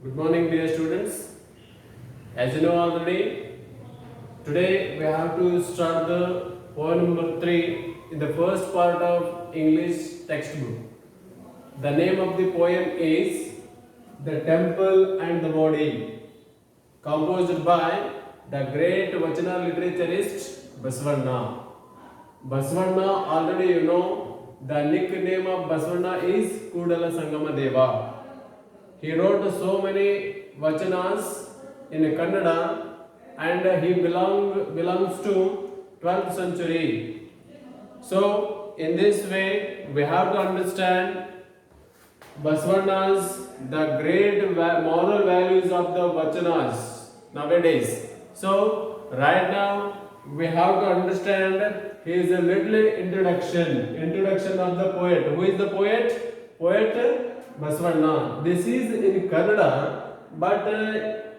Good morning, dear students. As you know already, today we have to start the poem number 3 in the first part of English textbook. The name of the poem is The Temple and the Body, composed by the great Vachana literaturist Basavanna. Basavanna, already you know, the nickname of Basavanna is Kudala Sangama Deva. He wrote so many vachanas in Kannada and he belongs to 12th century. So in this way we have to understand Basavanna's the great moral values of the vachanas nowadays. So right now we have to understand his little introduction of the poet. Who is the poet? Poet Basavanna. This is in Kannada, but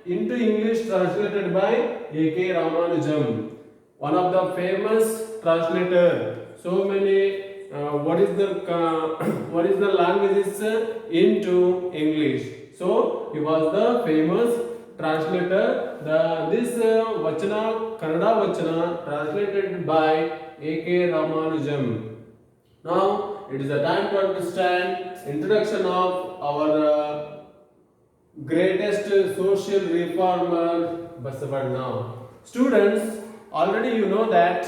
into English translated by A.K. Ramanujam, one of the famous translator. So many. What is the languages into English? So he was the famous translator. This Vachana, Kannada Vachana, translated by A.K. Ramanujam. Now it is a time to understand introduction of our greatest social reformer Basavanna. Students, already you know that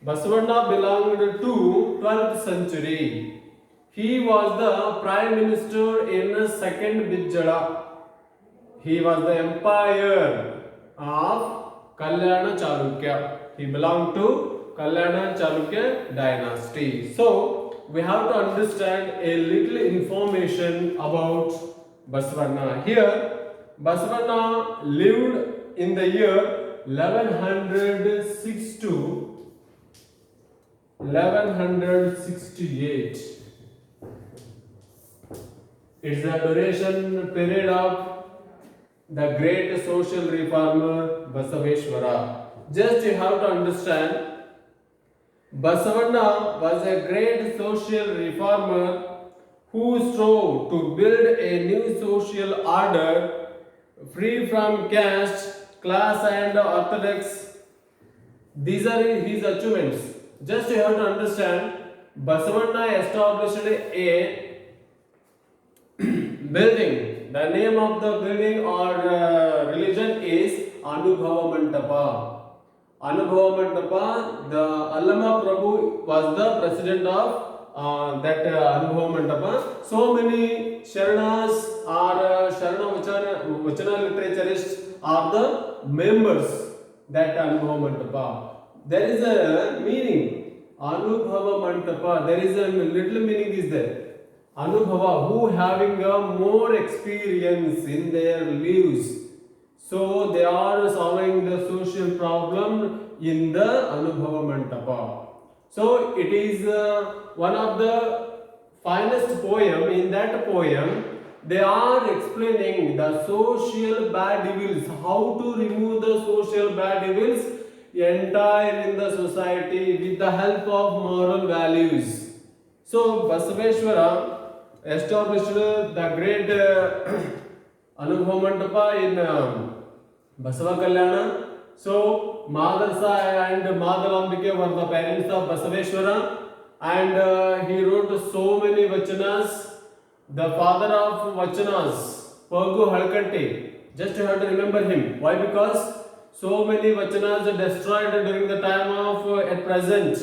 Basavanna belonged to 12th century. He was the prime minister in second Bijjala. He was the empire of Kalyana Chalukya. He belonged to Kalyana Chalukya dynasty. So we have to understand a little information about Basavanna. Here, Basavanna lived in the year 1106 to 1168. It's the duration period of the great social reformer Basaveshwara. Just you have to understand, Basavanna was a great social reformer who strove to build a new social order free from caste, class and orthodox. These are his achievements. Just you have to understand, Basavanna established a building. The name of the building or religion is Anubhava Mantapa. Anubhava Mantapa, the Allama Prabhu was the president of that Anubhava Mantapa. So many Sharanas or Sharana Vachana literaturists are the members that Anubhava Mantapa. There is a meaning. Anubhava Mantapa, there is a little meaning is there. Anubhava, who having a more experience in their lives. So they are solving the social problem in the Anubhava Mantapa. So it is one of the finest poem. In that poem, they are explaining the social bad evils, how to remove the social bad evils entire in the society with the help of moral values. So Basaveshwara established the great Anubhava Mantapa in Basava Kalyana. So Madarsa and Madalambike were the parents of Basaveshwara, and he wrote so many vachanas. The father of vachanas, Pagu Halkanti. Just you have to remember him. Why? Because so many vachanas are destroyed during the time of at present.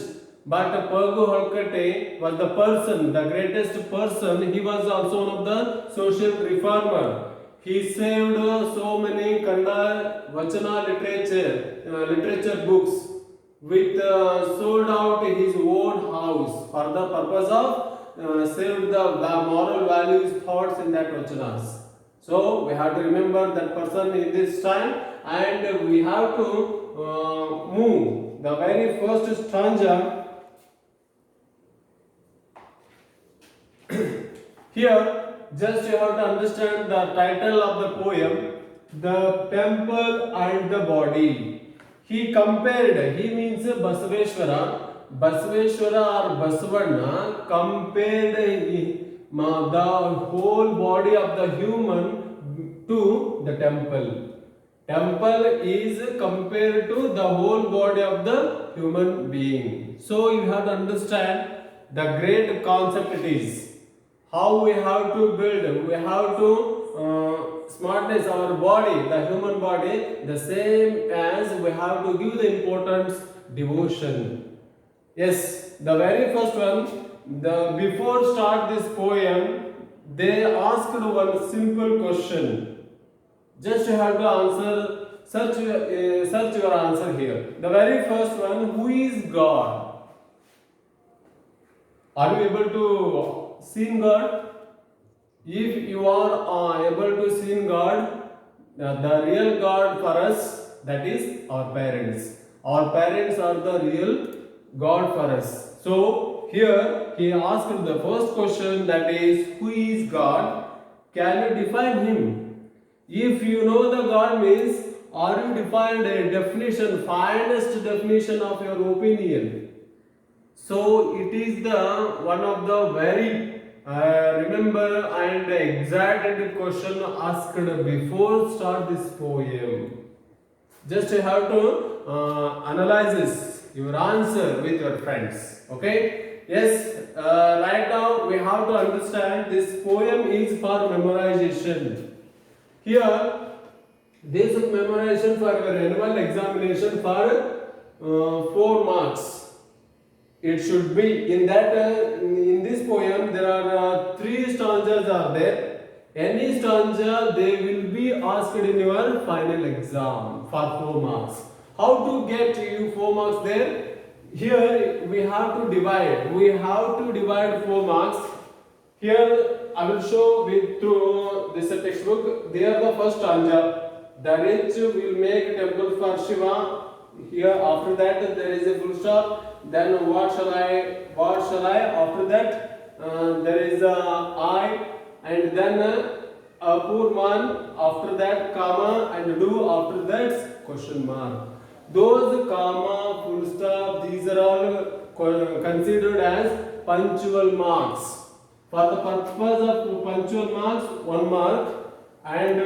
But Pagu Halkate was the person, the greatest person. He was also one of the social reformer. He saved so many Kannada Vachana literature books with sold out his own house for the purpose of saved the moral values thoughts in that Vachanas. So we have to remember that person in this time, and we have to move the very first stanza. Here, just you have to understand the title of the poem, The Temple and the Body. He compared, he means Basaveshwara or Basavanna compared the whole body of the human to the temple. Temple is compared to the whole body of the human being. So you have to understand the great concept it is. How we have to build, we have to smartness our body, the human body, the same as we have to give the importance devotion. Yes, the very first one, before start this poem, they asked one simple question. Just you have to answer, search your answer here. The very first one, who is God? Are you able to see God? If you are able to see God, the real God for us, that is our parents. Our parents are the real God for us. So here he asked the first question, that is, who is God? Can you define him? If you know the God means, are you defined a definition, finest definition of your opinion? So it is the one of the very remember and exact question asked before start this poem. Just you have to analyze this, your answer with your friends. Okay? Yes. Right now we have to understand this poem is for memorization. Here, this memorization for your annual examination for 4 marks. It should be in that in this poem there are 3 stanzas are there. Any stanza they will be asked in your final exam for 4 marks. How to get you 4 marks there? Here we have to divide. We have to divide 4 marks. Here I will show with through this textbook. There the first stanza. The rich will make temples for Shiva. Here after that there is a full stop. Then what shall I? After that there is a I, and then a poor man. After that comma and do. After that question mark. Those comma, full stop, these are all considered as punctual marks. For the purpose of punctual marks, 1 mark. And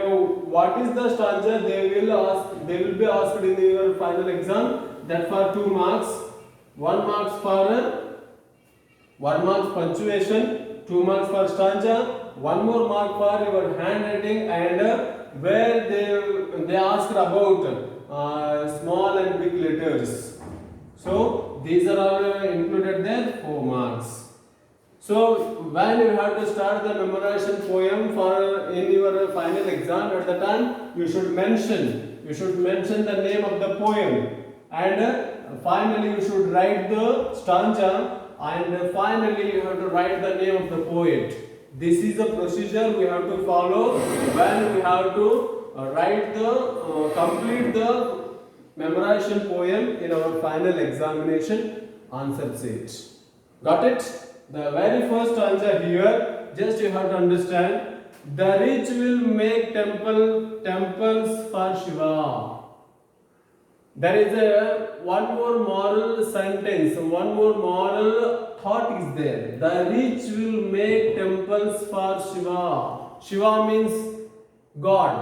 what is the stanza they will be asked in your final exam, that for 2 marks. 1 marks for 1 marks punctuation, 2 marks for stanza, 1 more mark for your handwriting, and where they asked about small and big letters. So these are all included there, 4 marks. So when you have to start the memorization poem for in your final exam, at the time you should mention the name of the poem, and finally you should write the stanza, and finally you have to write the name of the poet. This is the procedure we have to follow when we have to write the complete the memorization poem in our final examination answer sheet. Got it? The very first stanza here, just you have to understand, the rich will make temples for Shiva. There is one more moral sentence, one more moral thought is there. The rich will make temples for Shiva. Shiva means God.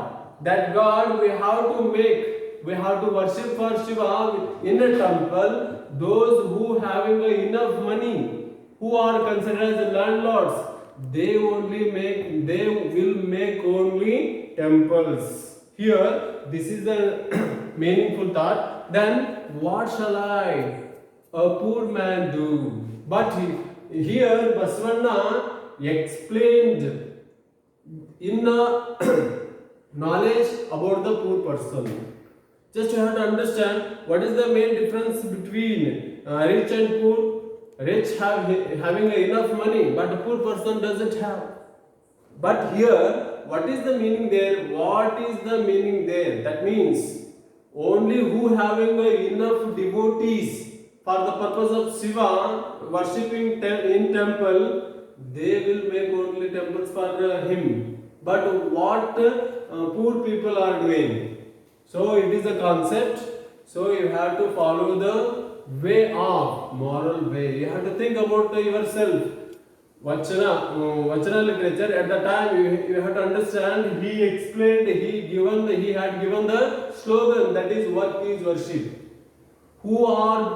That God we have to make, we have to worship for Shiva in a temple. Those who having enough money, who are considered as landlords, they will make only temples. Here, this is the meaningful thought. Then, what shall I, a poor man, do? But here, Basavana explained in knowledge about the poor person. Just you have to understand what is the main difference between rich and poor. Rich having enough money, but the poor person doesn't have. But here, what is the meaning there? What is the meaning there? That means only who having enough devotees for the purpose of Shiva, worshipping in temple, they will make only temples for him. But what poor people are doing? So it is a concept. So you have to follow the way of moral way. You have to think about yourself. Vachana literature. At the time, you have to understand. He explained. He had given the slogan, that is, work is worship. Who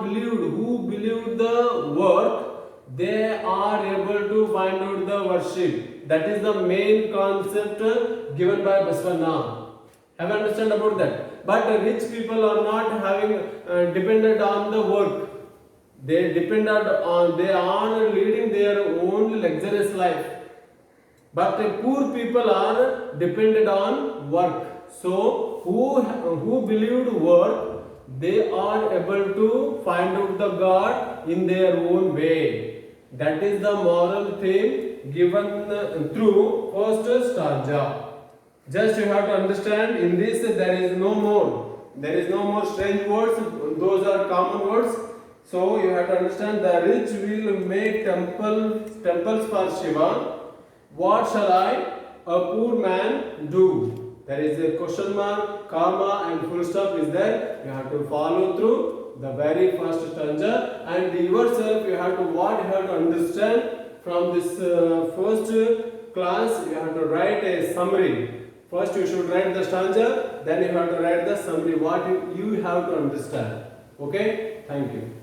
believed the work, they are able to find out the worship. That is the main concept given by Basavana. Have you understand about that? But rich people are not having depended on the work. They are leading their own luxurious life. But poor people are dependent on work. So who believed work, they are able to find out the God in their own way. That is the moral theme given through first stanza. Just you have to understand, in this there is no more strange words. Those are common words. So you have to understand, the rich will make temples for Shiva. What shall I, a poor man, do? There is a question mark, comma, and full stop is there. You have to follow through the very first stanza, and yourself you have to understand from this first class. You have to write a summary. First you should write the stanza, then you have to write the summary, what you have to understand. Okay? Thank you.